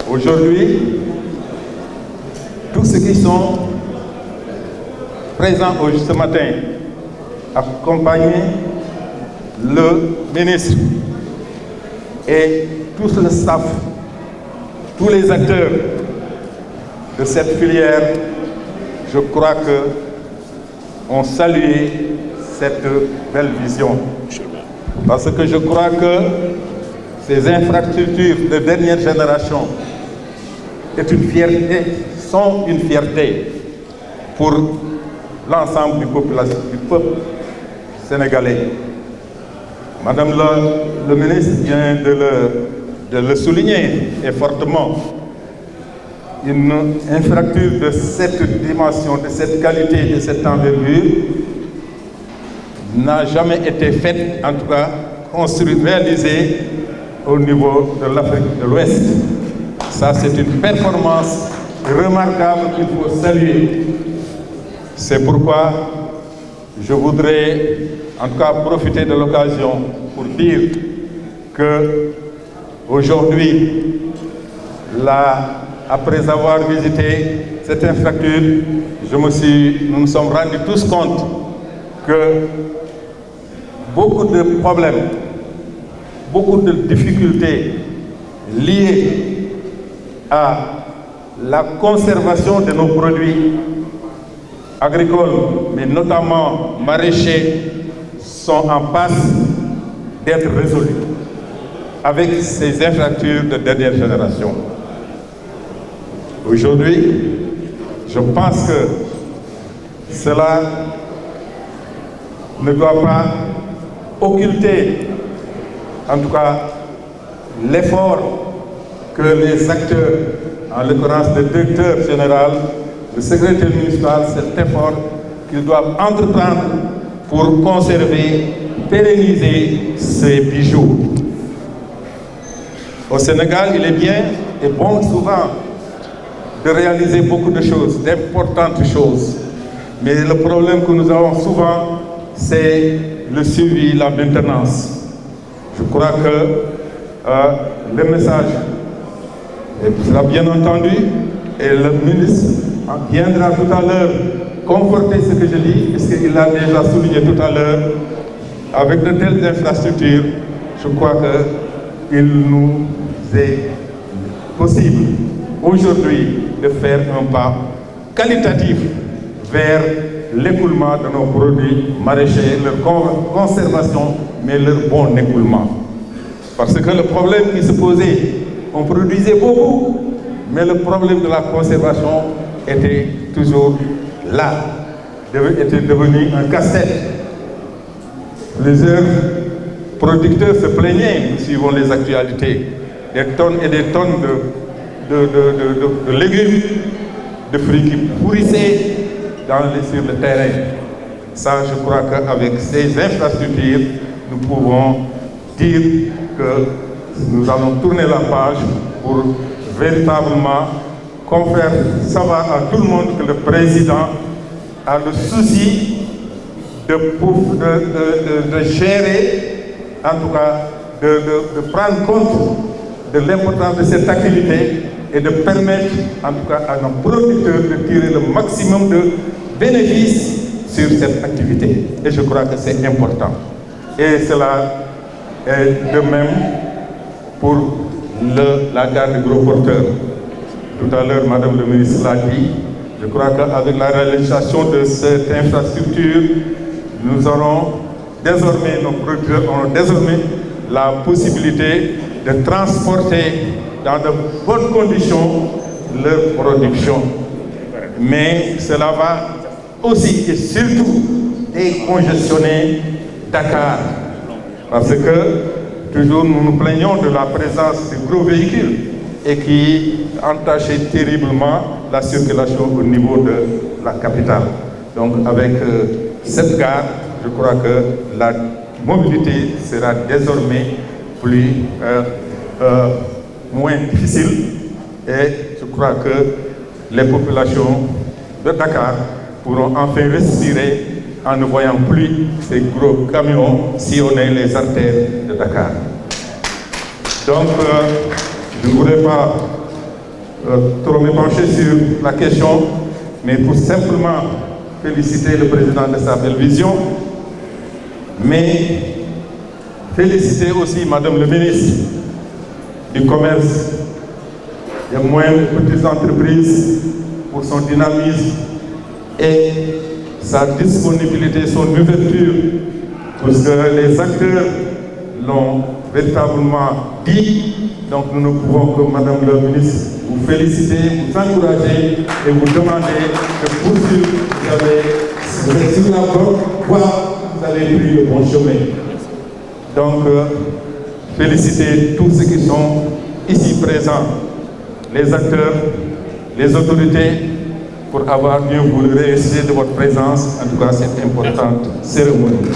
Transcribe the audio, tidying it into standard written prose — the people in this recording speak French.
Aujourd'hui, tous ceux qui sont présents ce matin accompagnent le ministre et tout le staff, tous les acteurs de cette filière, je crois que ont salué cette belle vision. Parce que je crois que ces infrastructures de dernière génération sont une fierté pour l'ensemble du peuple sénégalais. Madame le ministre vient de le souligner et fortement. Une infrastructure de cette dimension, de cette qualité, de cette envergure n'a jamais été faite, en tout cas construite, réalisée au niveau de l'Afrique de l'Ouest. Ça, c'est une performance remarquable qu'il faut saluer. C'est pourquoi je voudrais en tout cas profiter de l'occasion pour dire que aujourd'hui, après avoir visité cette infrastructure, nous nous sommes rendus tous compte que beaucoup de problèmes, beaucoup de difficultés liées à la conservation de nos produits agricoles, mais notamment maraîchers, sont en passe d'être résolues avec ces infrastructures de dernière génération. Aujourd'hui, je pense que cela ne doit pas occulter, en tout cas, l'effort que les acteurs, en l'occurrence le directeur général, le secrétaire municipal, cet effort qu'ils doivent entreprendre pour conserver, pérenniser ces bijoux. Au Sénégal, il est bien et bon souvent de réaliser beaucoup de choses, d'importantes choses. Mais le problème que nous avons souvent, c'est le suivi, la maintenance. Je crois que le message sera bien entendu et le ministre viendra tout à l'heure conforter ce que je dis, puisqu'il a déjà souligné tout à l'heure, avec de telles infrastructures, je crois qu'il nous est possible aujourd'hui de faire un pas qualitatif vers l'écoulement de nos produits maraîchers, leur conservation, mais leur bon écoulement. Parce que le problème qui se posait, on produisait beaucoup, mais le problème de la conservation était toujours là, était devenu un casse-tête. Plusieurs producteurs se plaignaient, nous suivons les actualités, des tonnes et des tonnes de légumes, de fruits qui pourrissaient sur le terrain. Ça, je crois qu'avec ces infrastructures, nous pouvons dire que nous allons tourner la page pour véritablement faire savoir à tout le monde que le président a le souci de gérer, en tout cas, de prendre compte de l'importance de cette activité et de permettre, en tout cas, à nos producteurs de tirer le maximum de bénéfices sur cette activité. Et je crois que c'est important. Et cela est de même pour la gare de gros porteurs. Tout à l'heure, Madame le ministre l'a dit, je crois qu'avec la réalisation de cette infrastructure, nous aurons désormais, nos producteurs auront désormais la possibilité de transporter dans de bonnes conditions leur production. Mais cela va aussi et surtout décongestionner Dakar. Parce que toujours nous nous plaignons de la présence de gros véhicules et qui entachaient terriblement la circulation au niveau de la capitale. Donc avec cette gare, je crois que la mobilité sera désormais moins difficile et je crois que les populations de Dakar pourront enfin respirer en ne voyant plus ces gros camions sillonner les artères de Dakar. Donc, je ne voudrais pas trop me pencher sur la question, mais pour simplement féliciter le président de sa belle vision, mais féliciter aussi Madame le ministre du Commerce, des moyennes et petites entreprises pour son dynamisme et sa disponibilité, son ouverture, parce que les acteurs l'ont véritablement dit. Donc nous ne pouvons que, Madame le ministre, vous féliciter, vous encourager et vous demander de poursuivre. Vous êtes sur la bonne voie, vous avez pris le bon chemin. Donc, féliciter tous ceux qui sont ici présents, les acteurs, les autorités, pour avoir bien voulu réussir de votre présence, en tout cas cette importante cérémonie.